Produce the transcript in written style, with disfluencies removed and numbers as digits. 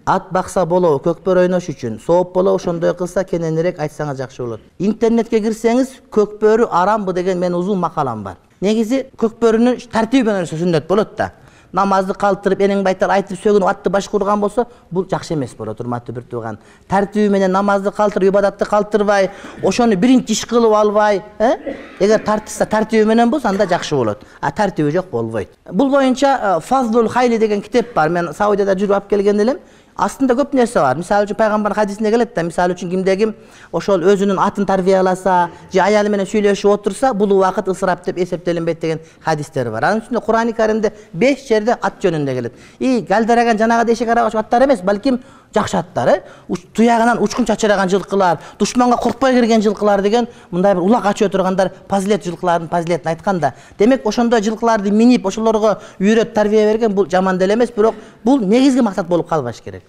Ат бакса болобу, көкпөр ойнош үчүн, сооп болобу, ошондой кылса кененирээк айтсаңыз жакшы болот. Интернетке кирсеңиз, көкпөрү арамбы деген мен узун макалам бар. Негизи көкпөрүнүн тартиби менен сүннөт болот да. Намазды калтырып, энең байтар айтып сөгүнүп атты баш курган болсо, бул жакшы эмес болот, урматтуу бир тууган. Тартиби менен намазды калтырып, ибадатты калтырбай, ошону биринчи иш кылып албай, эгер тартса тартиби менен болсо, анда жакшы болот. А тартиби жок болбойт. Бул боюнча Фазлул Хайли деген китеп бар. Мен Саудияда жүрүп алып келген элем. Астында көп нерсе бар. Мисалы үчүн пайгамбар хадисинде келет да, мисалы үчүн кимде ошол өзүнүн атын тарбияласа, же аялы менен сүйлөшүп отурса, бул убакыт ысырап деп эсептелинбейт деген хадистер бар. Анын үстүндө Кур'ан-ы Каримде 5 жерде ат жөнүндө келет. Галдараган жанагы дешек арабаш аттар эмес, балким жакшы аттар, туягынан учкун чачыраган жылкылар, душманга коркпой кирген жылкылар деген мындай бир улак ачып тургандар пазилет жылкылардын пазилетин айткан да. Демек ошондой жылкыларды минип, ошолорго үйрөтүп тарбия берген бул жаман деле эмес, бирок бул негизги максат болуп калбаш керек.